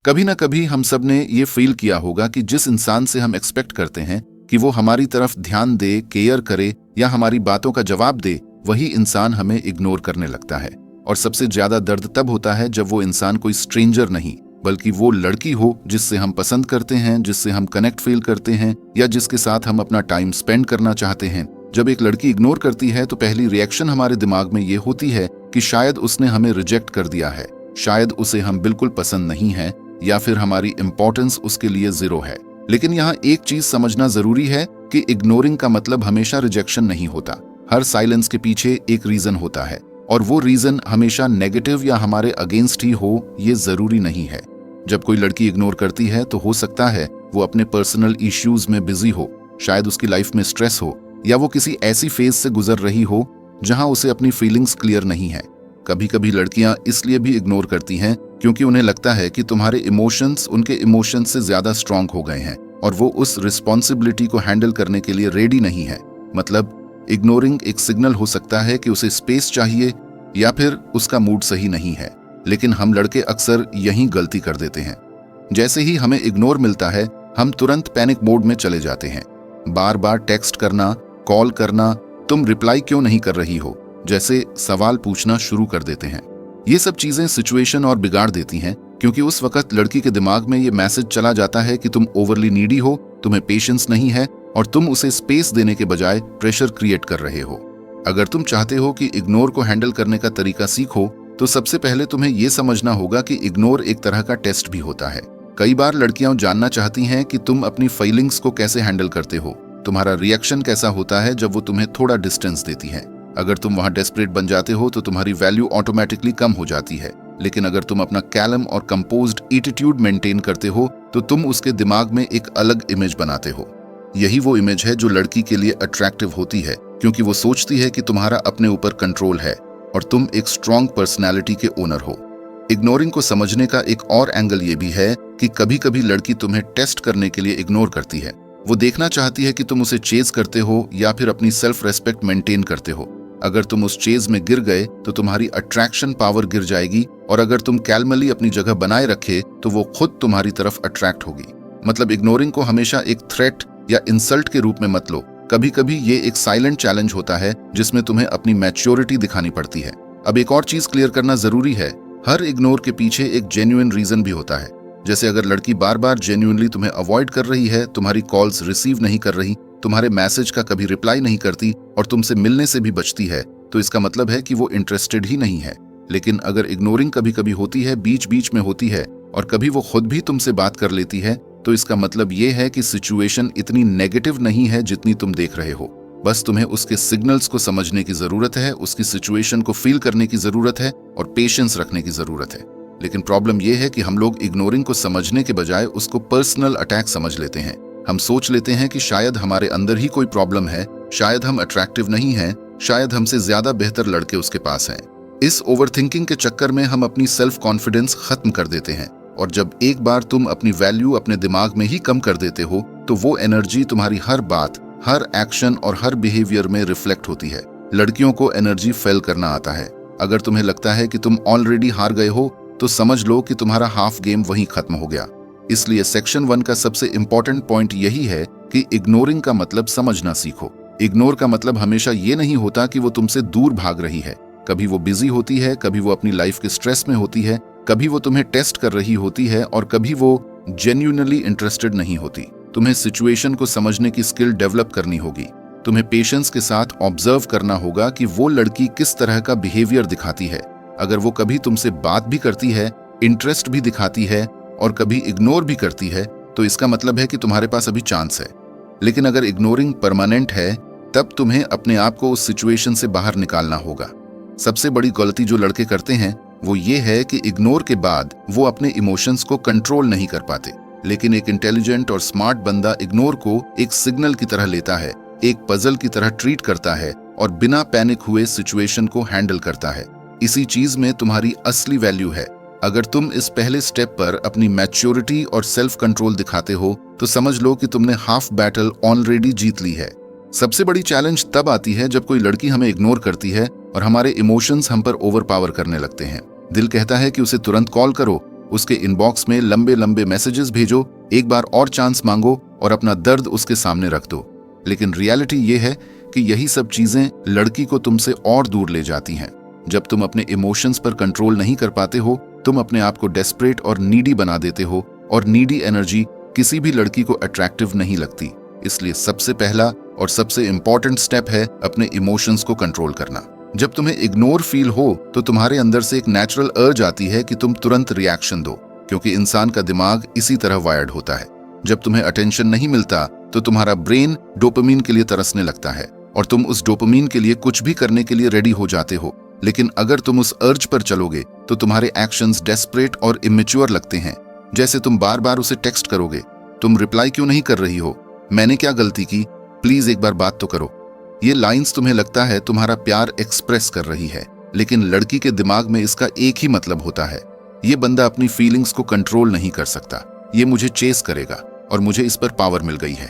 कभी ना कभी हम सब ने ये फील किया होगा कि जिस इंसान से हम एक्सपेक्ट करते हैं कि वो हमारी तरफ ध्यान दे, केयर करे या हमारी बातों का जवाब दे, वही इंसान हमें इग्नोर करने लगता है। और सबसे ज्यादा दर्द तब होता है जब वो इंसान कोई स्ट्रेंजर नहीं बल्कि वो लड़की हो जिससे हम पसंद करते हैं, जिससे हम कनेक्ट फील करते हैं या जिसके साथ हम अपना टाइम स्पेंड करना चाहते हैं। जब एक लड़की इग्नोर करती है तो पहली रिएक्शन हमारे दिमाग में ये होती है कि शायद उसने हमें रिजेक्ट कर दिया है, शायद उसे हम बिल्कुल पसंद नहीं है या फिर हमारी इंपॉर्टेंस उसके लिए जीरो है। लेकिन यहाँ एक चीज समझना जरूरी है कि इग्नोरिंग का मतलब हमेशा रिजेक्शन नहीं होता। हर साइलेंस के पीछे एक रीजन होता है और वो रीजन हमेशा नेगेटिव या हमारे अगेंस्ट ही हो, ये जरूरी नहीं है। जब कोई लड़की इग्नोर करती है तो हो सकता है वो अपने पर्सनल इश्यूज में बिजी हो, शायद उसकी लाइफ में स्ट्रेस हो या वो किसी ऐसी फेज से गुजर रही हो जहां उसे अपनी फीलिंग्स क्लियर नहीं है। कभी कभी लड़कियां इसलिए भी इग्नोर करती हैं क्योंकि उन्हें लगता है कि तुम्हारे इमोशंस उनके इमोशंस से ज्यादा स्ट्रांग हो गए हैं और वो उस रिस्पॉन्सिबिलिटी को हैंडल करने के लिए रेडी नहीं है। मतलब इग्नोरिंग एक सिग्नल हो सकता है कि उसे स्पेस चाहिए या फिर उसका मूड सही नहीं है। लेकिन हम लड़के अक्सर यही गलती कर देते हैं। जैसे ही हमें इग्नोर मिलता है हम तुरंत पैनिक मोड में चले जाते हैं। बार बार टेक्स्ट करना, कॉल करना, तुम रिप्लाई क्यों नहीं कर रही हो जैसे सवाल पूछना शुरू कर देते हैं। ये सब चीजें सिचुएशन और बिगाड़ देती हैं क्योंकि उस वक्त लड़की के दिमाग में ये मैसेज चला जाता है कि तुम ओवरली नीडी हो, तुम्हें पेशेंस नहीं है और तुम उसे स्पेस देने के बजाय प्रेशर क्रिएट कर रहे हो। अगर तुम चाहते हो कि इग्नोर को हैंडल करने का तरीका सीखो तो सबसे पहले तुम्हें यह समझना होगा कि इग्नोर एक तरह का टेस्ट भी होता है। कई बार लड़कियां जानना चाहती हैं कि तुम अपनी फीलिंग्स को कैसे हैंडल करते हो, तुम्हारा रिएक्शन कैसा होता है जब वो तुम्हें थोड़ा डिस्टेंस देती है। अगर तुम वहां डेस्परेट बन जाते हो तो तुम्हारी वैल्यू ऑटोमेटिकली कम हो जाती है। लेकिन अगर तुम अपना कैलम और कंपोज्ड एटीट्यूड मेंटेन करते हो तो तुम उसके दिमाग में एक अलग इमेज बनाते हो। यही वो इमेज है जो लड़की के लिए अट्रैक्टिव होती है क्योंकि वो सोचती है कि तुम्हारा अपने ऊपर कंट्रोल है और तुम एक स्ट्रॉन्ग पर्सनैलिटी के ओनर हो। इग्नोरिंग को समझने का एक और एंगल ये भी है कि कभी कभी लड़की तुम्हें टेस्ट करने के लिए इग्नोर करती है। वो देखना चाहती है कि तुम उसे चेज करते हो या फिर अपनी सेल्फ रेस्पेक्ट मेंटेन करते हो। अगर तुम उस चेज में गिर गए तो तुम्हारी अट्रैक्शन पावर गिर जाएगी और अगर तुम कैलमली अपनी जगह बनाए रखे तो वो खुद तुम्हारी तरफ अट्रैक्ट होगी। मतलब इग्नोरिंग को हमेशा एक थ्रेट या इंसल्ट के रूप में मत लो। कभी कभी ये एक साइलेंट चैलेंज होता है जिसमें तुम्हें अपनी मैच्योरिटी दिखानी पड़ती है। अब एक और चीज क्लियर करना जरूरी है, हर इग्नोर के पीछे एक जेन्युइन रीजन भी होता है। जैसे अगर लड़की बार बार जेन्युइनली तुम्हें अवॉइड कर रही है, तुम्हारी कॉल्स रिसीव नहीं कर रही, तुम्हारे मैसेज का कभी रिप्लाई नहीं करती और तुमसे मिलने से भी बचती है, तो इसका मतलब है कि वो इंटरेस्टेड ही नहीं है। लेकिन अगर इग्नोरिंग कभी कभी होती है, बीच बीच में होती है और कभी वो खुद भी तुमसे बात कर लेती है, तो इसका मतलब ये है कि सिचुएशन इतनी नेगेटिव नहीं है जितनी तुम देख रहे हो। बस तुम्हें उसके सिग्नल्स को समझने की जरूरत है, उसकी सिचुएशन को फील करने की जरूरत है और पेशेंस रखने की जरूरत है। लेकिन प्रॉब्लम यह है कि हम लोग इग्नोरिंग को समझने के बजाय उसको पर्सनल अटैक समझ लेते हैं। हम सोच लेते हैं कि शायद हमारे अंदर ही कोई प्रॉब्लम है, शायद हम अट्रैक्टिव नहीं हैं, शायद हमसे ज्यादा बेहतर लड़के उसके पास हैं। इस ओवरथिंकिंग के चक्कर में हम अपनी सेल्फ कॉन्फिडेंस खत्म कर देते हैं और जब एक बार तुम अपनी वैल्यू अपने दिमाग में ही कम कर देते हो तो वो एनर्जी तुम्हारी हर बात, हर एक्शन और हर बिहेवियर में रिफ्लेक्ट होती है। लड़कियों को एनर्जी फेल करना आता है। अगर तुम्हें लगता है कि तुम ऑलरेडी हार गए हो तो समझ लो कि तुम्हारा हाफ गेम वहीं खत्म हो गया। इसलिए सेक्शन 1 का सबसे इंपॉर्टेंट पॉइंट यही है कि इग्नोरिंग का मतलब समझना सीखो। इग्नोर का मतलब हमेशा ये नहीं होता कि वो तुमसे दूर भाग रही है। कभी वो बिजी होती है, कभी वो अपनी लाइफ के स्ट्रेस में होती है, कभी वो तुम्हें टेस्ट कर रही होती है और कभी वो जेन्युइनली इंटरेस्टेड नहीं होती। तुम्हें सिचुएशन को समझने की स्किल डेवलप करनी होगी। तुम्हें पेशेंस के साथ ऑब्जर्व करना होगा कि वो लड़की किस तरह का बिहेवियर दिखाती है। अगर वो कभी तुमसे बात भी करती है, इंटरेस्ट भी दिखाती है और कभी इग्नोर भी करती है तो इसका मतलब है कि तुम्हारे पास अभी चांस है। लेकिन अगर इग्नोरिंग परमानेंट है तब तुम्हें अपने आप को उस सिचुएशन से बाहर निकालना होगा। सबसे बड़ी गलती जो लड़के करते हैं वो ये है कि इग्नोर के बाद वो अपने इमोशंस को कंट्रोल नहीं कर पाते। लेकिन एक इंटेलिजेंट और स्मार्ट बंदा इग्नोर को एक सिग्नल की तरह लेता है, एक पजल की तरह ट्रीट करता है और बिना पैनिक हुए सिचुएशन को हैंडल करता है। इसी चीज में तुम्हारी असली वैल्यू है। अगर तुम इस पहले स्टेप पर अपनी मैच्योरिटी और सेल्फ कंट्रोल दिखाते हो तो समझ लो कि तुमने हाफ बैटल ऑलरेडी जीत ली है। सबसे बड़ी चैलेंज तब आती है जब कोई लड़की हमें इग्नोर करती है और हमारे इमोशंस हम पर ओवर पावर करने लगते हैं। दिल कहता है कि उसे तुरंत कॉल करो, उसके इनबॉक्स में लंबे लंबे मैसेजेस भेजो, एक बार और चांस मांगो और अपना दर्द उसके सामने रख दो। लेकिन रियलिटी ये है कि यही सब चीजें लड़की को तुमसे और दूर ले जाती हैं। जब तुम अपने इमोशंस पर कंट्रोल नहीं कर पाते हो, तुम अपने आप को डेस्परेट और नीडी बना देते हो, और नीडी एनर्जी किसी भी लड़की को अट्रैक्टिव नहीं लगती। इसलिए सबसे पहला और सबसे इंपॉर्टेंट स्टेप है अपने इमोशंस को कंट्रोल करना। जब तुम्हें इग्नोर फील हो तो तुम्हारे अंदर से एक नेचुरल अर्ज आती है कि तुम तुरंत रिएक्शन दो, क्योंकि इंसान का दिमाग इसी तरह वायर्ड होता है। जब तुम्हें अटेंशन नहीं मिलता तो तुम्हारा ब्रेन डोपामीन के लिए तरसने लगता है और तुम उस डोपामीन के लिए कुछ भी करने के लिए रेडी हो जाते हो। लेकिन अगर तुम उस अर्ज पर चलोगे तो तुम्हारे एक्शंस डेस्परेट और इमेच्योर लगते हैं। जैसे तुम बार बार उसे टेक्स्ट करोगे, तुम रिप्लाई क्यों नहीं कर रही हो, मैंने क्या गलती की, प्लीज एक बार बात तो करो। ये लाइंस तुम्हें लगता है तुम्हारा प्यार एक्सप्रेस कर रही है, लेकिन लड़की के दिमाग में इसका एक ही मतलब होता है, ये बंदा अपनी फीलिंग्स को कंट्रोल नहीं कर सकता, ये मुझे चेस करेगा और मुझे इस पर पावर मिल गई है।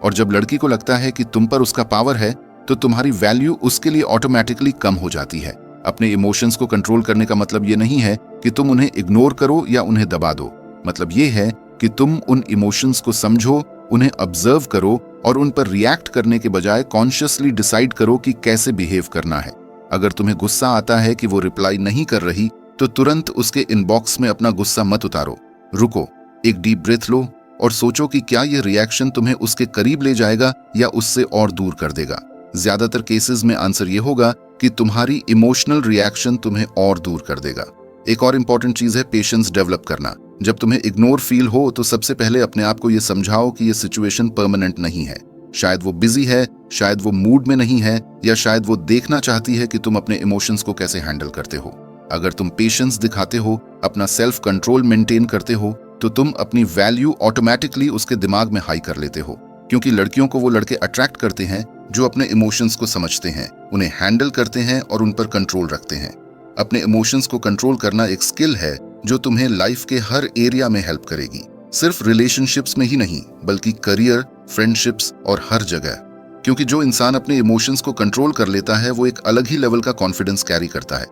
और जब लड़की को लगता है कि तुम पर उसका पावर है तो तुम्हारी वैल्यू उसके लिए ऑटोमेटिकली कम हो जाती है। अपने इमोशंस को कंट्रोल करने का मतलब ये नहीं है कि तुम उन्हें इग्नोर करो या उन्हें दबा दो। मतलब ये है कि तुम उन इमोशंस को समझो, उन्हें ऑब्जर्व करो और उन पर रिएक्ट करने के बजाय कॉन्शियसली डिसाइड करो कि कैसे बिहेव करना है। अगर तुम्हें गुस्सा आता है कि वो रिप्लाई नहीं कर रही तो तुरंत उसके इनबॉक्स में अपना गुस्सा मत उतारो। रुको, एक डीप ब्रेथ लो और सोचो कि क्या ये रिएक्शन तुम्हें उसके करीब ले जाएगा या उससे और दूर कर देगा। ज्यादातर केसेस में आंसर ये होगा कि तुम्हारी इमोशनल रिएक्शन तुम्हें और दूर कर देगा। एक और इंपॉर्टेंट चीज है पेशेंस डेवलप करना। जब तुम्हें इग्नोर फील हो तो सबसे पहले अपने आप को ये समझाओ कि ये सिचुएशन परमानेंट नहीं है। शायद वो बिजी है, शायद वो मूड में नहीं है, या शायद वो देखना चाहती है कि तुम अपने इमोशंस को कैसे हैंडल करते हो। अगर तुम पेशेंस दिखाते हो, अपना सेल्फ कंट्रोल मेंटेन करते हो, तो तुम अपनी वैल्यू ऑटोमेटिकली उसके दिमाग में हाई कर लेते हो। क्योंकि लड़कियों को वो लड़के अट्रैक्ट करते हैं जो अपने इमोशंस को समझते हैं, उन्हें हैंडल करते हैं और उन पर कंट्रोल रखते हैं। अपने इमोशंस को कंट्रोल करना एक स्किल है जो तुम्हें लाइफ के हर एरिया में हेल्प करेगी, सिर्फ रिलेशनशिप्स में ही नहीं बल्कि करियर, फ्रेंडशिप्स और हर जगह। क्योंकि जो इंसान अपने इमोशंस को कंट्रोल कर लेता है वो एक अलग ही लेवल का कॉन्फिडेंस कैरी करता है।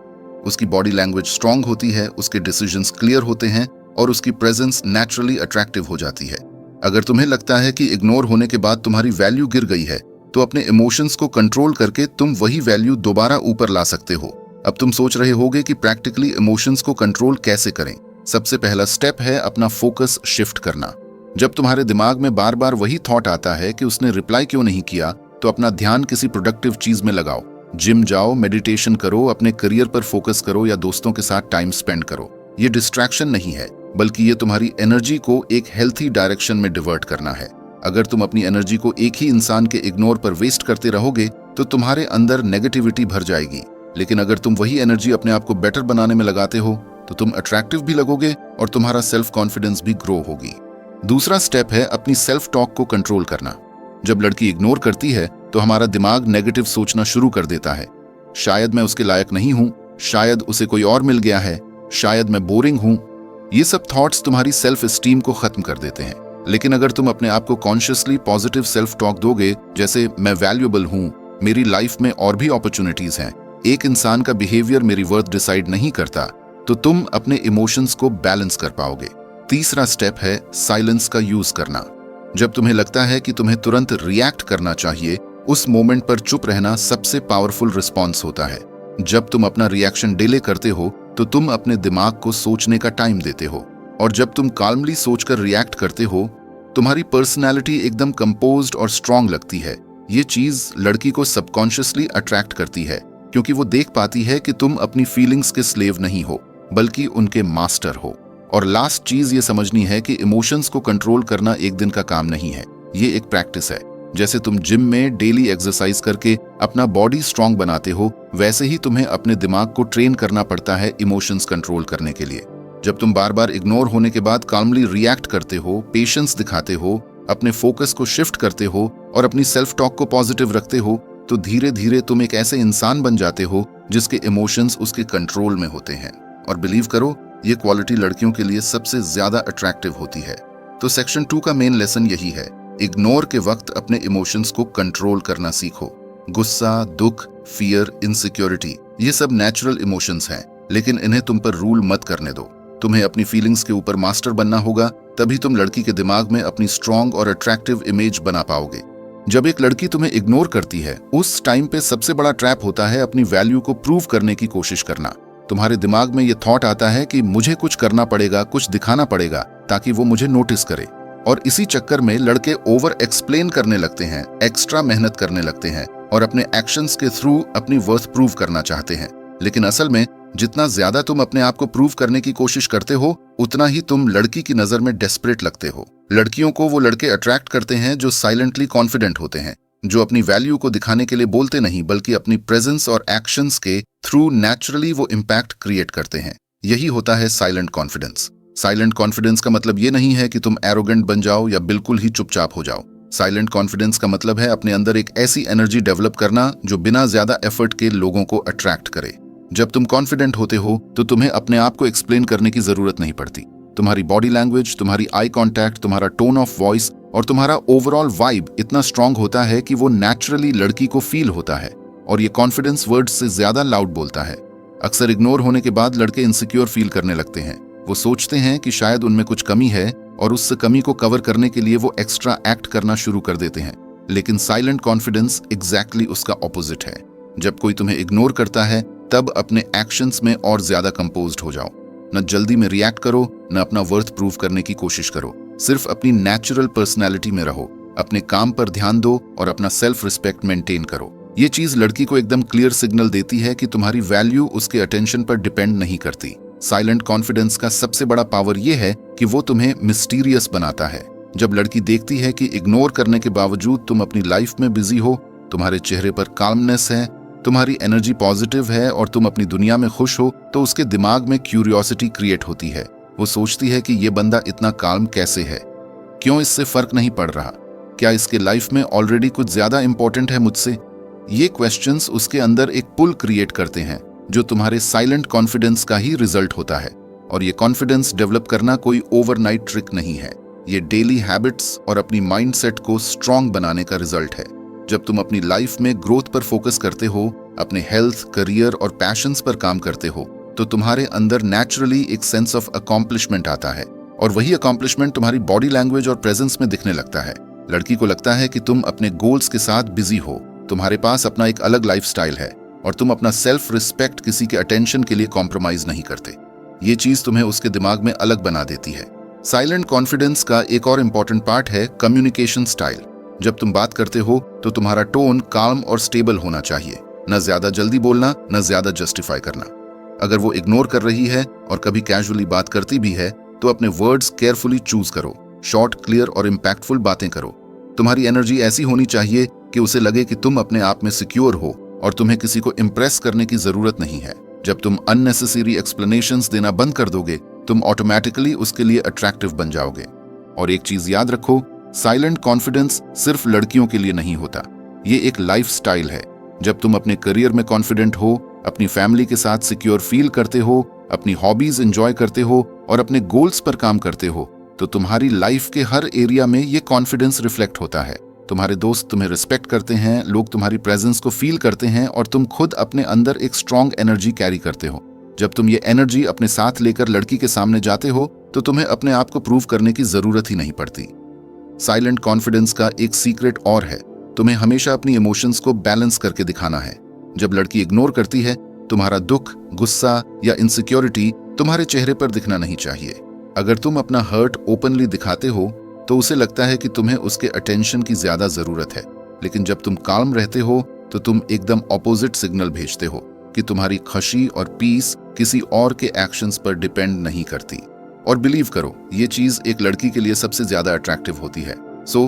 उसकी बॉडी लैंग्वेज स्ट्रांग होती है, उसके डिसीजंस क्लियर होते हैं और उसकी प्रेजेंस नेचुरली अट्रैक्टिव हो जाती है। अगर तुम्हें लगता है कि इग्नोर होने के बाद तुम्हारी वैल्यू गिर गई है तो अपने इमोशंस को कंट्रोल करके तुम वही वैल्यू दोबारा ऊपर ला सकते हो। अब तुम सोच रहे होगे कि प्रैक्टिकली इमोशंस को कंट्रोल कैसे करें। सबसे पहला स्टेप है अपना फोकस शिफ्ट करना। जब तुम्हारे दिमाग में बार बार वही थॉट आता है कि उसने रिप्लाई क्यों नहीं किया, तो अपना ध्यान किसी प्रोडक्टिव चीज में लगाओ। जिम जाओ, मेडिटेशन करो, अपने करियर पर फोकस करो या दोस्तों के साथ टाइम स्पेंड करो। ये डिस्ट्रैक्शन नहीं है, बल्कि ये तुम्हारी एनर्जी को एक हेल्थी डायरेक्शन में डिवर्ट करना है। अगर तुम अपनी एनर्जी को एक ही इंसान के इग्नोर पर वेस्ट करते रहोगे तो तुम्हारे अंदर नेगेटिविटी भर जाएगी। लेकिन अगर तुम वही एनर्जी अपने आप को बेटर बनाने में लगाते हो तो तुम अट्रैक्टिव भी लगोगे और तुम्हारा सेल्फ कॉन्फिडेंस भी ग्रो होगी। दूसरा स्टेप है अपनी सेल्फ टॉक को कंट्रोल करना। जब लड़की इग्नोर करती है तो हमारा दिमाग नेगेटिव सोचना शुरू कर देता है। शायद मैं उसके लायक नहीं हूं, शायद उसे कोई और मिल गया है, शायद मैं बोरिंग हूं। ये सब थॉट्स तुम्हारी सेल्फ एस्टीम को खत्म कर देते हैं। लेकिन अगर तुम अपने आप को कॉन्शियसली पॉजिटिव सेल्फ टॉक दोगे, जैसे मैं वैल्यूएबल हूं, मेरी लाइफ में और भी अपॉर्चुनिटीज हैं, एक इंसान का बिहेवियर मेरी वर्थ डिसाइड नहीं करता, तो तुम अपने इमोशंस को बैलेंस कर पाओगे। तीसरा स्टेप है साइलेंस का यूज करना। जब तुम्हें लगता है कि तुम्हें तुरंत रिएक्ट करना चाहिए, उस मोमेंट पर चुप रहना सबसे पावरफुल रिस्पॉन्स होता है। जब तुम अपना रिएक्शन डिले करते हो तो तुम अपने दिमाग को सोचने का टाइम देते हो, और जब तुम काल्मली सोचकर रिएक्ट करते हो तुम्हारी पर्सनैलिटी एकदम कंपोज्ड और स्ट्रांग लगती है। ये चीज लड़की को सबकॉन्शियसली अट्रैक्ट करती है, क्योंकि वो देख पाती है कि तुम अपनी फीलिंग्स के स्लेव नहीं हो बल्कि उनके मास्टर हो। और लास्ट चीज ये समझनी है कि इमोशंस को कंट्रोल करना एक दिन का काम नहीं है, ये एक प्रैक्टिस है। जैसे तुम जिम में डेली एक्सरसाइज करके अपना बॉडी स्ट्रांग बनाते हो, वैसे ही तुम्हें अपने दिमाग को ट्रेन करना पड़ता है इमोशंस कंट्रोल करने के लिए। जब तुम बार बार इग्नोर होने के बाद काल्मली रिएक्ट करते हो, पेशेंस दिखाते हो, अपने फोकस को शिफ्ट करते हो और अपनी सेल्फ टॉक को पॉजिटिव रखते हो, तो धीरे धीरे तुम एक ऐसे इंसान बन जाते हो जिसके इमोशंस उसके कंट्रोल में होते हैं। और बिलीव करो, ये क्वालिटी लड़कियों के लिए सबसे ज्यादा अट्रैक्टिव होती है। तो सेक्शन 2 का मेन लेसन यही है, इग्नोर के वक्त अपने इमोशंस को कंट्रोल करना सीखो। गुस्सा, दुख, फियर, इनसिक्योरिटी, ये सब नेचुरल इमोशंस हैं, लेकिन इन्हें तुम पर रूल मत करने दो। तुम्हें अपनी फीलिंग्स के ऊपर मास्टर बनना होगा, तभी तुम लड़की के दिमाग में अपनी स्ट्रॉन्ग और अट्रैक्टिव इमेज बना पाओगे। जब एक लड़की तुम्हें इग्नोर करती है, उस टाइम पे सबसे बड़ा ट्रैप होता है अपनी वैल्यू को प्रूव करने की कोशिश करना। तुम्हारे दिमाग में ये थॉट आता है कि मुझे कुछ करना पड़ेगा, कुछ दिखाना पड़ेगा ताकि वो मुझे नोटिस करे। और इसी चक्कर में लड़के ओवर एक्सप्लेन करने लगते हैं, एक्स्ट्रा मेहनत करने लगते हैं और अपने एक्शंस के थ्रू अपनी वर्थ प्रूव करना चाहते हैं। लेकिन असल में जितना ज्यादा तुम अपने आप को प्रूव करने की कोशिश करते हो, उतना ही तुम लड़की की नजर में डेस्परेट लगते हो। लड़कियों को वो लड़के अट्रैक्ट करते हैं जो साइलेंटली कॉन्फिडेंट होते हैं, जो अपनी वैल्यू को दिखाने के लिए बोलते नहीं बल्कि अपनी प्रेजेंस और एक्शंस के थ्रू नेचुरली वो इम्पैक्ट क्रिएट करते हैं। यही होता है साइलेंट कॉन्फिडेंस। साइलेंट कॉन्फिडेंस का मतलब ये नहीं है कि तुम एरोगेंट बन जाओ या बिल्कुल ही चुपचाप हो जाओ। साइलेंट कॉन्फिडेंस का मतलब है अपने अंदर एक ऐसी एनर्जी डेवलप करना जो बिना ज्यादा एफर्ट के लोगों को अट्रैक्ट करे। जब तुम कॉन्फिडेंट होते हो तो तुम्हें अपने आप को एक्सप्लेन करने की जरूरत नहीं पड़ती। तुम्हारी बॉडी लैंग्वेज, तुम्हारी आई कांटेक्ट, तुम्हारा टोन ऑफ वॉइस और तुम्हारा ओवरऑल वाइब इतना स्ट्रांग होता है कि वो नेचुरली लड़की को फील होता है और ये कॉन्फिडेंस वर्ड्स से ज्यादा लाउड बोलता है। अक्सर इग्नोर होने के बाद लड़के इनसिक्योर फील करने लगते हैं। वो सोचते हैं कि शायद उनमें कुछ कमी है और उस कमी को कवर करने के लिए वो एक्स्ट्रा एक्ट करना शुरू कर देते हैं। लेकिन साइलेंट कॉन्फिडेंस एग्जैक्टली उसका ऑपोजिट है। जब कोई तुम्हें इग्नोर करता है तब अपने एक्शंस में और ज्यादा कंपोज्ड हो जाओ। न जल्दी में रिएक्ट करो, न अपना वर्थ प्रूव करने की कोशिश करो। सिर्फ अपनी नेचुरल पर्सनैलिटी में रहो, अपने काम पर ध्यान दो और अपना सेल्फ रिस्पेक्ट मेंटेन करो। ये चीज लड़की को एकदम क्लियर सिग्नल देती है कि तुम्हारी वैल्यू उसके अटेंशन पर डिपेंड नहीं करती। साइलेंट कॉन्फिडेंस का सबसे बड़ा पावर ये है कि वो तुम्हें मिस्टीरियस बनाता है। जब लड़की देखती है कि इग्नोर करने के बावजूद तुम अपनी लाइफ में बिजी हो, तुम्हारे चेहरे पर काल्मनेस है, तुम्हारी एनर्जी पॉजिटिव है और तुम अपनी दुनिया में खुश हो, तो उसके दिमाग में क्यूरियोसिटी क्रिएट होती है। वो सोचती है कि ये बंदा इतना काल्म कैसे है, क्यों इससे फर्क नहीं पड़ रहा, क्या इसके लाइफ में ऑलरेडी कुछ ज्यादा इंपॉर्टेंट है मुझसे। ये क्वेश्चंस उसके अंदर एक पुल क्रिएट करते हैं जो तुम्हारे साइलेंट कॉन्फिडेंस का ही रिजल्ट होता है। और ये कॉन्फिडेंस डेवलप करना कोई ओवरनाइट ट्रिक नहीं है, ये डेली हैबिट्स और अपनी माइंडसेट को स्ट्रांग बनाने का रिजल्ट है। जब तुम अपनी लाइफ में ग्रोथ पर फोकस करते हो, अपने हेल्थ, करियर और पैशंस पर काम करते हो, तो तुम्हारे अंदर नेचुरली एक सेंस ऑफ अकॉम्प्लिशमेंट आता है और वही अकॉम्प्लिशमेंट तुम्हारी बॉडी लैंग्वेज और प्रेजेंस में दिखने लगता है। लड़की को लगता है कि तुम अपने गोल्स के साथ बिजी हो, तुम्हारे पास अपना एक अलग लाइफस्टाइल है और तुम अपना सेल्फ रिस्पेक्ट किसी के अटेंशन के लिए कॉम्प्रोमाइज नहीं करते। ये चीज तुम्हें उसके दिमाग में अलग बना देती है। साइलेंट कॉन्फिडेंस का एक और इम्पॉर्टेंट पार्ट है कम्युनिकेशन स्टाइल। जब तुम बात करते हो तो तुम्हारा टोन काल्म और स्टेबल होना चाहिए, न ज्यादा जल्दी बोलना, न ज्यादा जस्टिफाई करना। अगर वो इग्नोर कर रही है और कभी कैजुअली बात करती भी है तो अपने वर्ड्स केयरफुली चूज करो, शॉर्ट, क्लियर और इम्पैक्टफुल बातें करो। तुम्हारी एनर्जी ऐसी होनी चाहिए कि उसे लगे कि तुम अपने आप में सिक्योर हो और तुम्हें किसी को इम्प्रेस करने की जरूरत नहीं है। जब तुम अननेसेसरी एक्सप्लेनेशंस देना बंद कर दोगे, तुम ऑटोमेटिकली उसके लिए अट्रैक्टिव बन जाओगे। और एक चीज याद रखो, साइलेंट कॉन्फिडेंस सिर्फ लड़कियों के लिए नहीं होता, ये एक लाइफस्टाइल है। जब तुम अपने करियर में कॉन्फिडेंट हो, अपनी फैमिली के साथ सिक्योर फील करते हो, अपनी हॉबीज एंजॉय करते हो और अपने गोल्स पर काम करते हो, तो तुम्हारी लाइफ के हर एरिया में ये कॉन्फिडेंस रिफ्लेक्ट होता है। तुम्हारे दोस्त तुम्हें रिस्पेक्ट करते हैं, लोग तुम्हारी प्रेजेंस को फील करते हैं और तुम खुद अपने अंदर एक स्ट्रांग एनर्जी कैरी करते हो। जब तुम ये एनर्जी अपने साथ लेकर लड़की के सामने जाते हो तो तुम्हें अपने आप को प्रूव करने की जरूरत ही नहीं पड़ती। साइलेंट कॉन्फिडेंस का एक सीक्रेट और है, तुम्हें हमेशा अपनी इमोशंस को बैलेंस करके दिखाना है। जब लड़की इग्नोर करती है, तुम्हारा दुख, गुस्सा या इनसिक्योरिटी तुम्हारे चेहरे पर दिखना नहीं चाहिए। अगर तुम अपना हर्ट ओपनली दिखाते हो तो उसे लगता है कि तुम्हें उसके अटेंशन की ज्यादा जरूरत है। लेकिन जब तुम काल्म रहते हो तो तुम एकदम ऑपोजिट सिग्नल भेजते हो कि तुम्हारी खुशी और पीस किसी और के एक्शंस पर डिपेंड नहीं करती। और बिलीव करो, ये चीज एक लड़की के लिए सबसे ज्यादा अट्रैक्टिव होती है। सो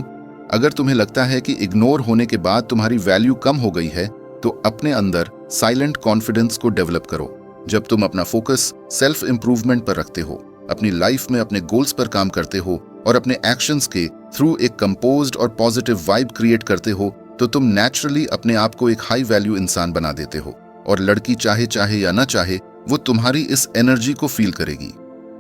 अगर तुम्हें लगता है कि इग्नोर होने के बाद तुम्हारी वैल्यू कम हो गई है, तो अपने अंदर साइलेंट कॉन्फिडेंस को डेवलप करो। जब तुम अपना फोकस सेल्फ इंप्रूवमेंट पर रखते हो, अपनी लाइफ में अपने गोल्स पर काम करते हो और अपने एक्शंस के थ्रू एक कंपोज्ड और पॉजिटिव वाइब क्रिएट करते हो, तो तुम नेचुरली अपने आप को एक हाई वैल्यू इंसान बना देते हो और लड़की चाहे चाहे या ना चाहे वो तुम्हारी इस एनर्जी को फील करेगी।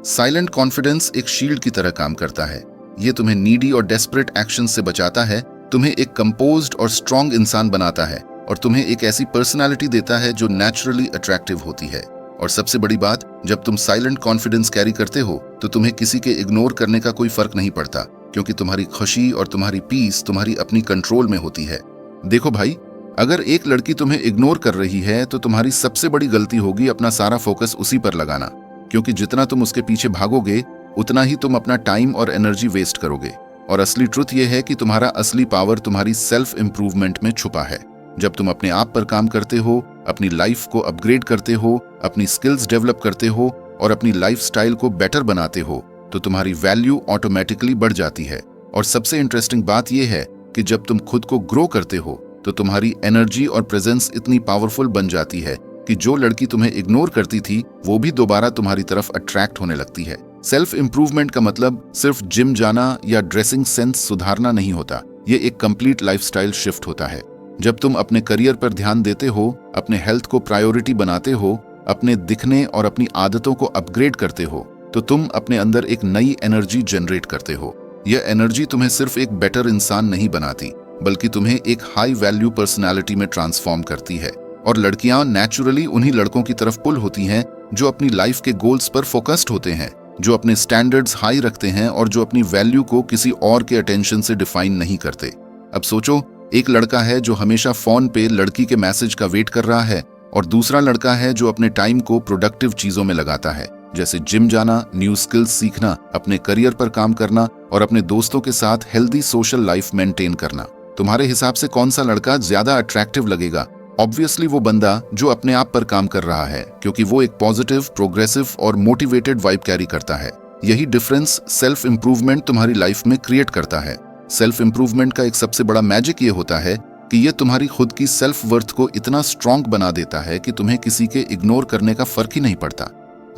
साइलेंट कॉन्फिडेंस एक शील्ड की तरह काम करता है। ये तुम्हें नीडी और डेस्परेट एक्शन से बचाता है, तुम्हें एक कंपोज्ड और स्ट्रांग इंसान बनाता है और तुम्हें एक ऐसी पर्सनालिटी देता है जो नेचुरली अट्रैक्टिव होती है। और सबसे बड़ी बात, जब तुम साइलेंट कॉन्फिडेंस कैरी करते हो तो तुम्हें किसी के इग्नोर करने का कोई फर्क नहीं पड़ता, क्योंकि तुम्हारी खुशी और तुम्हारी पीस तुम्हारी अपनी कंट्रोल में होती है। देखो भाई, अगर एक लड़की तुम्हें इग्नोर कर रही है तो तुम्हारी सबसे बड़ी गलती होगी अपना सारा फोकस उसी पर लगाना, क्योंकि जितना तुम उसके पीछे भागोगे उतना ही तुम अपना टाइम और एनर्जी वेस्ट करोगे। और असली ट्रुथ यह है कि तुम्हारा असली पावर तुम्हारी सेल्फ इंप्रूवमेंट में छुपा है। जब तुम अपने आप पर काम करते हो, अपनी लाइफ को अपग्रेड करते हो, अपनी स्किल्स डेवलप करते हो और अपनी लाइफस्टाइल को बेटर बनाते हो, तो तुम्हारी वैल्यू ऑटोमेटिकली बढ़ जाती है। और सबसे इंटरेस्टिंग बात यह है कि जब तुम खुद को ग्रो करते हो तो तुम्हारी एनर्जी और प्रेजेंस इतनी पावरफुल बन जाती है कि जो लड़की तुम्हें इग्नोर करती थी वो भी दोबारा तुम्हारी तरफ अट्रैक्ट होने लगती है। सेल्फ इंप्रूवमेंट का मतलब सिर्फ जिम जाना या ड्रेसिंग सेंस सुधारना नहीं होता, ये एक कंप्लीट लाइफस्टाइल शिफ्ट होता है। जब तुम अपने करियर पर ध्यान देते हो, अपने हेल्थ को प्रायोरिटी बनाते हो, अपने दिखने और अपनी आदतों को अपग्रेड करते हो, तो तुम अपने अंदर एक नई एनर्जी जनरेट करते हो। यह एनर्जी तुम्हें सिर्फ एक बेटर इंसान नहीं बनाती, बल्कि तुम्हें एक हाई वैल्यू पर्सनालिटी में ट्रांसफॉर्म करती है। और लड़कियां नेचुरली उन्हीं लड़कों की तरफ पुल होती हैं जो अपनी लाइफ के गोल्स पर फोकस्ड होते हैं, जो अपने स्टैंडर्ड्स हाई रखते हैं और जो अपनी वैल्यू को किसी और के अटेंशन से डिफाइन नहीं करते। अब सोचो, एक लड़का है जो हमेशा फोन पे लड़की के मैसेज का वेट कर रहा है, और दूसरा लड़का है जो अपने टाइम को प्रोडक्टिव चीजों में लगाता है, जैसे जिम जाना, न्यू स्किल्स सीखना, अपने करियर पर काम करना और अपने दोस्तों के साथ हेल्दी सोशल लाइफ मेंटेन करना। तुम्हारे हिसाब से कौन सा लड़का ज्यादा अट्रैक्टिव लगेगा? ऑब्वियसली वो बंदा जो अपने आप पर काम कर रहा है, क्योंकि वो एक पॉजिटिव, प्रोग्रेसिव और मोटिवेटेड वाइब कैरी करता है। यही डिफरेंस सेल्फ इंप्रूवमेंट तुम्हारी लाइफ में क्रिएट करता है। सेल्फ इंप्रूवमेंट का एक सबसे बड़ा मैजिक ये होता है कि ये तुम्हारी खुद की सेल्फ वर्थ को इतना स्ट्रांग बना देता है कि तुम्हें किसी के इग्नोर करने का फर्क ही नहीं पड़ता।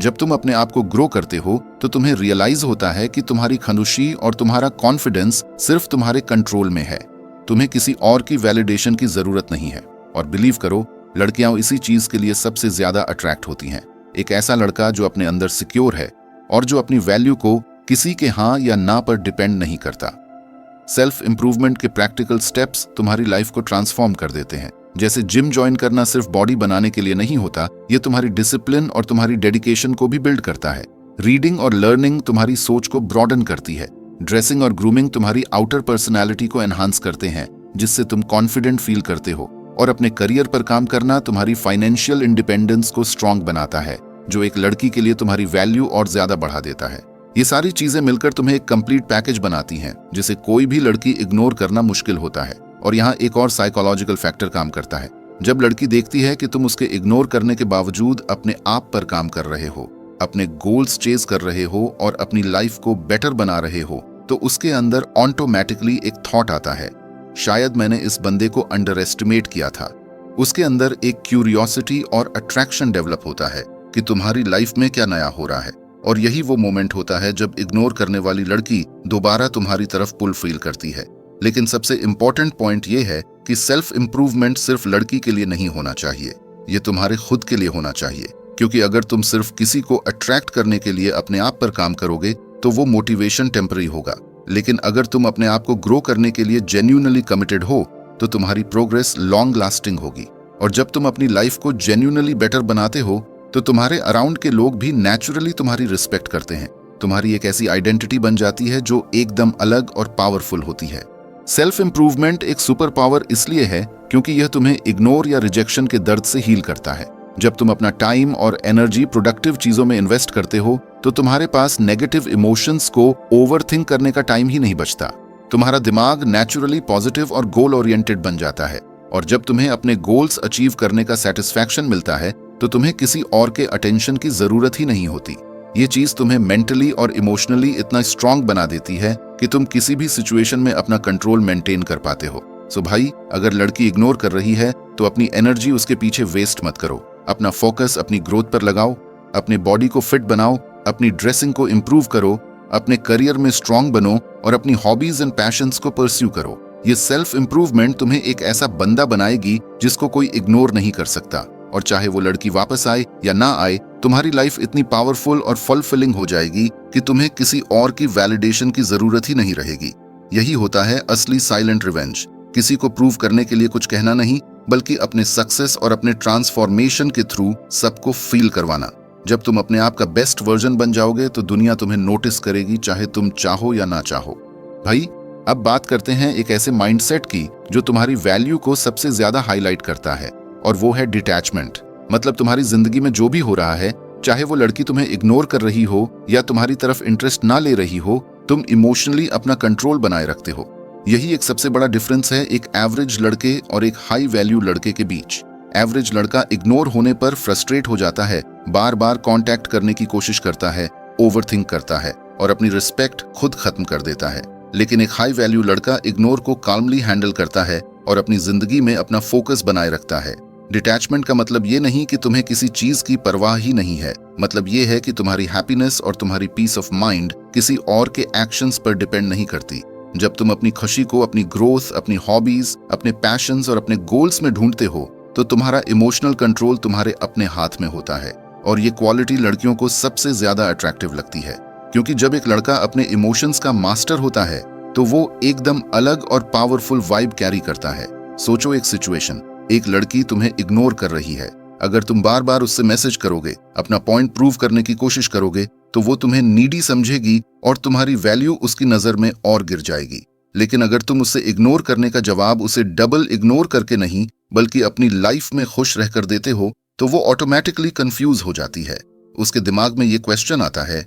जब तुम अपने आप को ग्रो करते हो तो तुम्हें रियलाइज होता है कि तुम्हारी खामोशी और तुम्हारा कॉन्फिडेंस सिर्फ तुम्हारे कंट्रोल में है। तुम्हें किसी और की वैलिडेशन की जरूरत नहीं है। और बिलीव करो, लड़कियां इसी चीज के लिए सबसे ज्यादा अट्रैक्ट होती हैं। एक ऐसा लड़का जो अपने अंदर सिक्योर है और जो अपनी वैल्यू को किसी के हाँ या ना पर डिपेंड नहीं करता। सेल्फ इंप्रूवमेंट के प्रैक्टिकल स्टेप्स तुम्हारी लाइफ को ट्रांसफॉर्म कर देते हैं। जैसे जिम ज्वाइन करना सिर्फ बॉडी बनाने के लिए नहीं होता, ये तुम्हारी डिसिप्लिन और तुम्हारी डेडिकेशन को भी बिल्ड करता है। रीडिंग और लर्निंग तुम्हारी सोच को ब्रॉडन करती है। ड्रेसिंग और ग्रूमिंग तुम्हारी आउटर पर्सनैलिटी को एनहांस करते हैं, जिससे तुम कॉन्फिडेंट फील करते हो। और अपने करियर पर काम करना तुम्हारी फाइनेंशियल इंडिपेंडेंस को स्ट्रांग बनाता है, जो एक लड़की के लिए तुम्हारी वैल्यू और ज्यादा बढ़ा देता है। ये सारी चीजें मिलकर तुम्हें एक कंप्लीट पैकेज बनाती हैं, जिसे कोई भी लड़की इग्नोर करना मुश्किल होता है। और यहाँ एक और साइकोलॉजिकल फैक्टर काम करता है। जब लड़की देखती है कि तुम उसके इग्नोर करने के बावजूद अपने आप पर काम कर रहे हो, अपने गोल्स चेज कर रहे हो और अपनी लाइफ को बेटर बना रहे हो, तो उसके अंदर ऑटोमेटिकली एक थॉट आता है, शायद मैंने इस बंदे को अंडर एस्टिमेट किया था। उसके अंदर एक क्यूरियोसिटी और अट्रैक्शन डेवलप होता है कि तुम्हारी लाइफ में क्या नया हो रहा है। और यही वो मोमेंट होता है जब इग्नोर करने वाली लड़की दोबारा तुम्हारी तरफ पुल फील करती है। लेकिन सबसे इंपॉर्टेंट पॉइंट ये है कि सेल्फ इंप्रूवमेंट सिर्फ लड़की के लिए नहीं होना चाहिए, ये तुम्हारे खुद के लिए होना चाहिए। क्योंकि अगर तुम सिर्फ किसी को अट्रैक्ट करने के लिए अपने आप पर काम करोगे तो वो मोटिवेशन टेम्पररी होगा। लेकिन अगर तुम अपने आप को ग्रो करने के लिए जेन्युइनली कमिटेड हो तो तुम्हारी प्रोग्रेस लॉन्ग लास्टिंग होगी। और जब तुम अपनी लाइफ को जेन्युइनली बेटर बनाते हो तो तुम्हारे अराउंड के लोग भी नेचुरली तुम्हारी रिस्पेक्ट करते हैं। तुम्हारी एक ऐसी आइडेंटिटी बन जाती है जो एकदम अलग और पावरफुल होती है। सेल्फ इंप्रूवमेंट एक सुपर पावर इसलिए है क्योंकि यह तुम्हें इग्नोर या रिजेक्शन के दर्द से हील करता है। जब तुम अपना टाइम और एनर्जी प्रोडक्टिव चीजों में इन्वेस्ट करते हो तो तुम्हारे पास नेगेटिव इमोशंस को ओवरथिंक करने का टाइम ही नहीं बचता। तुम्हारा दिमाग नेचुरली पॉजिटिव और गोल ओरिएंटेड बन जाता है। और जब तुम्हें अपने गोल्स अचीव करने का सेटिस्फैक्शन मिलता है तो तुम्हें किसी और के अटेंशन की जरूरत ही नहीं होती। ये चीज तुम्हें मेंटली और इमोशनली इतना स्ट्रांग बना देती है कि तुम किसी भी सिचुएशन में अपना कंट्रोल मेंटेन कर पाते हो। सो भाई, अगर लड़की इग्नोर कर रही है तो अपनी एनर्जी उसके पीछे वेस्ट मत करो। अपना फोकस अपनी ग्रोथ पर लगाओ, अपने बॉडी को फिट बनाओ, अपनी ड्रेसिंग को इम्प्रूव करो, अपने करियर में स्ट्रांग बनो और अपनी हॉबीज एंड पैशंस को परस्यू करो। ये सेल्फ इंप्रूवमेंट तुम्हें एक ऐसा बंदा बनाएगी जिसको कोई इग्नोर नहीं कर सकता। और चाहे वो लड़की वापस आए या ना आए, तुम्हारी लाइफ इतनी पावरफुल और फुलफिलिंग हो जाएगी कि तुम्हें किसी और की वैलिडेशन की जरूरत ही नहीं रहेगी। यही होता है असली साइलेंट रिवेंज। किसी को प्रूव करने के लिए कुछ कहना नहीं, बल्कि अपने सक्सेस और अपने ट्रांसफॉर्मेशन के थ्रू सबको फील करवाना। जब तुम अपने आप का बेस्ट वर्जन बन जाओगे तो दुनिया तुम्हें नोटिस करेगी, चाहे तुम चाहो या ना चाहो। भाई, अब बात करते हैं एक ऐसे माइंडसेट की जो तुम्हारी वैल्यू को सबसे ज्यादा हाईलाइट करता है, और वो है डिटैचमेंट। मतलब तुम्हारी जिंदगी में जो भी हो रहा है, चाहे वो लड़की तुम्हें इग्नोर कर रही हो या तुम्हारी तरफ इंटरेस्ट ना ले रही हो, तुम इमोशनली अपना कंट्रोल बनाए रखते हो। यही एक सबसे बड़ा डिफरेंस है एक एवरेज लड़के और एक हाई वैल्यू लड़के के बीच। एवरेज लड़का इग्नोर होने पर फ्रस्ट्रेट हो जाता है, बार बार कांटेक्ट करने की कोशिश करता है, ओवरथिंक करता है और अपनी रिस्पेक्ट खुद खत्म कर देता है। लेकिन एक हाई वैल्यू लड़का इग्नोर को काल्मली हैंडल करता है और अपनी जिंदगी में अपना फोकस बनाए रखता है। डिटैचमेंट का मतलब ये नहीं कि तुम्हें किसी चीज की परवाह ही नहीं है। मतलब ये है कि तुम्हारी हैप्पीनेस और तुम्हारी पीस ऑफ माइंड किसी और के एक्शंस पर डिपेंड नहीं करती। जब तुम अपनी खुशी को अपनी ग्रोथ, अपनी हॉबीज, अपने पैशंस और अपने गोल्स में ढूंढते हो तो तुम्हारा इमोशनल कंट्रोल तुम्हारे अपने हाथ में होता है। और ये क्वालिटी लड़कियों को सबसे ज्यादा अट्रैक्टिव लगती है, क्योंकि जब एक लड़का अपने इमोशंस का मास्टर होता है तो वो एकदम अलग और पावरफुल वाइब कैरी करता है। सोचो एक सिचुएशन, एक लड़की तुम्हें इग्नोर कर रही है। अगर तुम बार बार उससे मैसेज करोगे, अपना पॉइंट प्रूव करने की कोशिश करोगे, तो वो तुम्हें नीडी समझेगी और तुम्हारी वैल्यू उसकी नजर में और गिर जाएगी। लेकिन अगर तुम उससे इग्नोर करने का जवाब उसे डबल इग्नोर करके नहीं बल्कि अपनी लाइफ में खुश रहकर देते हो, तो वो ऑटोमेटिकली कंफ्यूज हो जाती है। उसके दिमाग में ये क्वेश्चन आता है,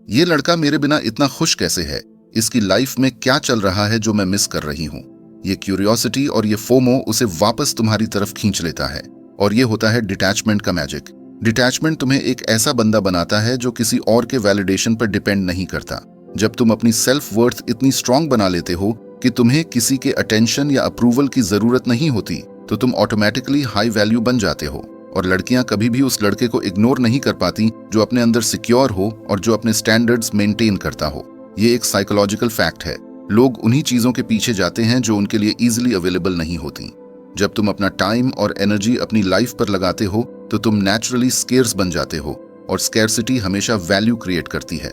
ये लड़का मेरे बिना इतना खुश कैसे है? इसकी लाइफ में क्या चल रहा है जो मैं मिस कर रही हूँ? ये क्यूरियोसिटी और ये फोमो उसे वापस तुम्हारी तरफ खींच लेता है। और ये होता है डिटैचमेंट का मैजिक। डिटैचमेंट तुम्हें एक ऐसा बंदा बनाता है जो किसी और के वैलिडेशन पर डिपेंड नहीं करता। जब तुम अपनी सेल्फ वर्थ इतनी स्ट्रांग बना लेते हो कि तुम्हें किसी के अटेंशन या अप्रूवल की जरूरत नहीं होती, तो तुम ऑटोमेटिकली हाई वैल्यू बन जाते हो। और लड़कियां कभी भी उस लड़के को इग्नोर नहीं कर पाती जो अपने अंदर सिक्योर हो और जो अपने स्टैंडर्ड्स मेंटेन करता हो। ये एक साइकोलॉजिकल फैक्ट है। लोग उन्हीं चीजों के पीछे जाते हैं जो उनके लिए इजीली अवेलेबल नहीं होती। जब तुम अपना टाइम और एनर्जी अपनी लाइफ पर लगाते हो तो तुम नेचुरली स्केर्स बन जाते हो, और स्केर्सिटी हमेशा वैल्यू क्रिएट करती है।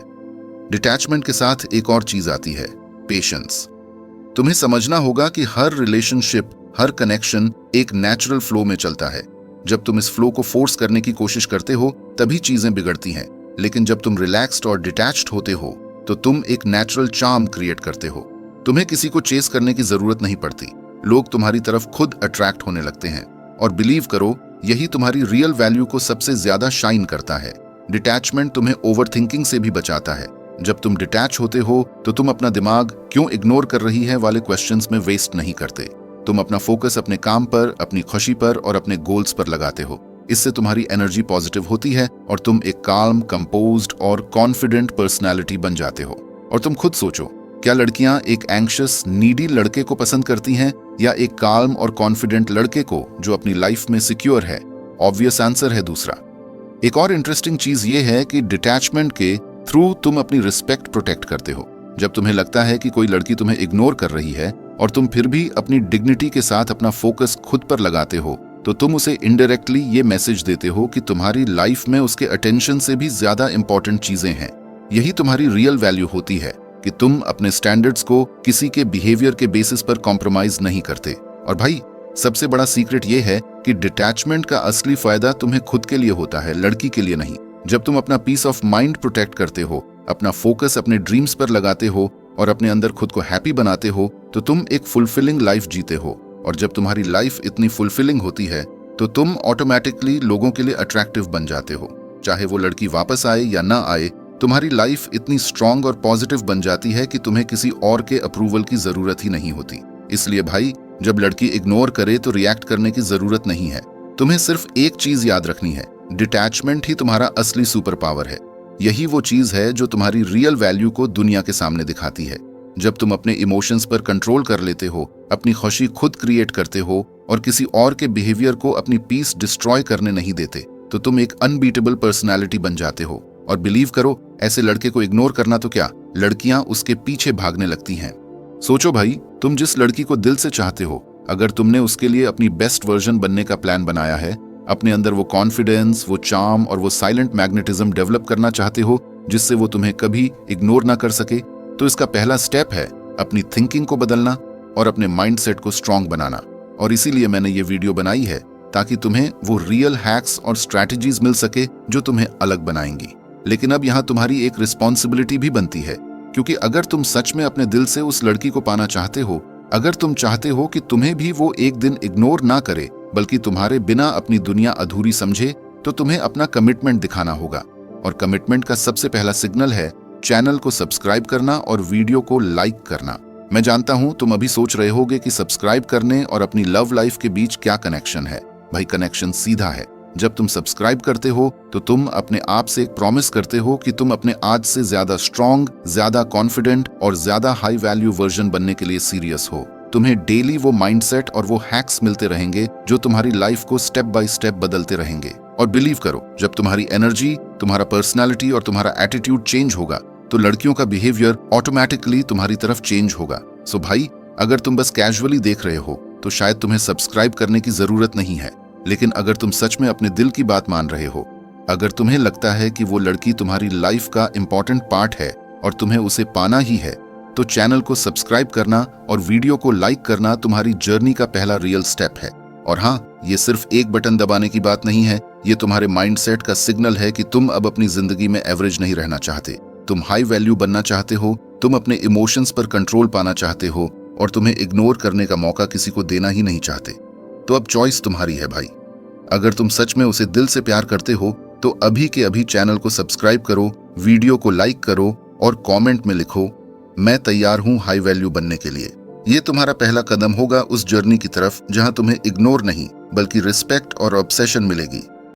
डिटैचमेंट के साथ एक और चीज आती है, पेशेंस। तुम्हें समझना होगा कि हर रिलेशनशिप, हर कनेक्शन एक नेचुरल फ्लो में चलता है। जब तुम इस फ्लो को फोर्स करने की कोशिश करते हो तभी चीजें बिगड़ती हैं। लेकिन जब तुम रिलैक्स्ड और डिटैच्ड होते हो तो तुम एक नेचुरल चार्म क्रिएट करते हो। तुम्हें किसी को चेस करने की जरूरत नहीं पड़ती। लोग तुम्हारी तरफ खुद अट्रैक्ट होने लगते हैं। और बिलीव करो, यही तुम्हारी रियल वैल्यू को सबसे ज्यादा शाइन करता है। डिटैचमेंट तुम्हें ओवरथिंकिंग से भी बचाता है। जब तुम डिटैच होते हो तो तुम अपना दिमाग क्यों इग्नोर कर रही है वाले क्वेश्चंस में वेस्ट नहीं करते। तुम अपना फोकस अपने काम पर, अपनी खुशी पर और अपने गोल्स पर लगाते हो। इससे तुम्हारी एनर्जी पॉजिटिव होती है और तुम एक काल्म, कंपोज्ड और कॉन्फिडेंट पर्सनैलिटी बन जाते हो। और तुम खुद सोचो, क्या लड़कियां एक एंग्शियस, नीडी लड़के को पसंद करती हैं या एक काल्म और कॉन्फिडेंट लड़के को जो अपनी लाइफ में सिक्योर है? ऑब्वियस आंसर है दूसरा। एक और इंटरेस्टिंग चीज ये है कि डिटैचमेंट के थ्रू तुम अपनी रिस्पेक्ट प्रोटेक्ट करते हो। जब तुम्हें लगता है कि कोई लड़की तुम्हें इग्नोर कर रही है और तुम फिर भी अपनी डिग्निटी के साथ अपना फोकस खुद पर लगाते हो, तो तुम उसे इनडायरेक्टली ये मैसेज देते हो कि तुम्हारी लाइफ में उसके अटेंशन से भी ज्यादा इंपॉर्टेंट चीजें हैं। यही तुम्हारी रियल वैल्यू होती है कि तुम अपने स्टैंडर्ड्स को किसी के बिहेवियर के बेसिस पर कॉम्प्रोमाइज नहीं करते। और भाई, सबसे बड़ा सीक्रेट ये है कि डिटैचमेंट का असली फायदा तुम्हें खुद के लिए होता है, लड़की के लिए नहीं। जब तुम अपना पीस ऑफ माइंड प्रोटेक्ट करते हो, अपना फोकस अपने ड्रीम्स पर लगाते हो और अपने अंदर खुद को हैप्पी बनाते हो, तो तुम एक फुलफिलिंग लाइफ जीते हो। और जब तुम्हारी लाइफ इतनी फुलफिलिंग होती है तो तुम ऑटोमेटिकली लोगों के लिए अट्रैक्टिव बन जाते हो। चाहे वो लड़की वापस आए या ना आए, तुम्हारी लाइफ इतनी स्ट्रांग और पॉजिटिव बन जाती है कि तुम्हें किसी और के अप्रूवल की जरूरत ही नहीं होती। इसलिए भाई, जब लड़की इग्नोर करे तो रिएक्ट करने की जरूरत नहीं है। तुम्हें सिर्फ एक चीज याद रखनी है, डिटैचमेंट ही तुम्हारा असली सुपर पावर है। यही वो चीज है जो तुम्हारी रियल वैल्यू को दुनिया के सामने दिखाती है। जब तुम अपने इमोशंस पर कंट्रोल कर लेते हो, अपनी खुशी खुद क्रिएट करते हो और किसी और के बिहेवियर को अपनी पीस डिस्ट्रॉय करने नहीं देते, तो तुम एक अनबीटेबल पर्सनालिटी बन जाते हो। और बिलीव करो, ऐसे लड़के को इग्नोर करना तो क्या, लड़कियां उसके पीछे भागने लगती हैं। सोचो भाई, तुम जिस लड़की को दिल से चाहते हो, अगर तुमने उसके लिए अपनी बेस्ट वर्जन बनने का प्लान बनाया है, अपने अंदर वो कॉन्फिडेंस, वो चार्म और वो साइलेंट मैग्नेटिज्म डेवलप करना चाहते हो जिससे वो तुम्हें कभी इग्नोर ना कर सके, तो इसका पहला स्टेप है अपनी थिंकिंग को बदलना और अपने माइंडसेट को स्ट्रांग बनाना। और इसीलिए मैंने ये वीडियो बनाई है ताकि तुम्हें वो रियल हैक्स और स्ट्रैटेजीज मिल सके जो तुम्हें अलग बनाएंगी। लेकिन अब यहाँ तुम्हारी एक रिस्पॉन्सिबिलिटी भी बनती है, क्योंकि अगर तुम सच में अपने दिल से उस लड़की को पाना चाहते हो, अगर तुम चाहते हो कि तुम्हें भी वो एक दिन इग्नोर ना करे बल्कि तुम्हारे बिना अपनी दुनिया अधूरी समझे, तो तुम्हें अपना कमिटमेंट दिखाना होगा। और कमिटमेंट का सबसे पहला सिग्नल है चैनल को सब्सक्राइब करना और वीडियो को लाइक करना। मैं जानता हूं तुम अभी सोच रहे होगे कि सब्सक्राइब करने और अपनी लव लाइफ के बीच क्या कनेक्शन है। भाई, कनेक्शन सीधा है। जब तुम सब्सक्राइब करते हो तो तुम अपने आप से एक प्रॉमिस करते हो कि तुम अपने आज से ज्यादा स्ट्रांग, ज्यादा कॉन्फिडेंट और ज्यादा हाई वैल्यू वर्जन बनने के लिए सीरियस हो। तुम्हें डेली वो माइंडसेट और वो हैक्स मिलते रहेंगे जो तुम्हारी लाइफ को स्टेप बाय स्टेप बदलते रहेंगे। और बिलीव करो, जब तुम्हारी एनर्जी, तुम्हारा पर्सनालिटी और तुम्हारा एटीट्यूड चेंज होगा तो लड़कियों का बिहेवियर ऑटोमेटिकली तुम्हारी तरफ चेंज होगा। सो भाई, अगर तुम बस कैजुअली देख रहे हो तो शायद तुम्हें सब्सक्राइब करने की जरूरत नहीं है। लेकिन अगर तुम सच में अपने दिल की बात मान रहे हो, अगर तुम्हें लगता है कि वो लड़की तुम्हारी लाइफ का इंपॉर्टेंट पार्ट है और तुम्हें उसे पाना ही है, तो चैनल को सब्सक्राइब करना और वीडियो को लाइक करना तुम्हारी जर्नी का पहला रियल स्टेप है। और हाँ, ये सिर्फ एक बटन दबाने की बात नहीं है, ये तुम्हारे माइंडसेट का सिग्नल है कि तुम अब अपनी जिंदगी में एवरेज नहीं रहना चाहते। तुम हाई वैल्यू बनना चाहते हो, तुम अपने इमोशंस पर कंट्रोल पाना चाहते हो और तुम्हें इग्नोर करने का मौका किसी को देना ही नहीं चाहते। तो अब चॉइस तुम्हारी है भाई। अगर तुम सच में उसे दिल से प्यार करते हो तो अभी के अभी चैनल को सब्सक्राइब करो, वीडियो को लाइक करो और कमेंट में लिखो, मैं तैयार हूं हाई वैल्यू बनने के लिए। ये तुम्हारा पहला कदम होगा उस जर्नी की तरफ जहां तुम्हें इग्नोर नहीं बल्कि रिस्पेक्ट और ऑब्सेशन मिलेगी।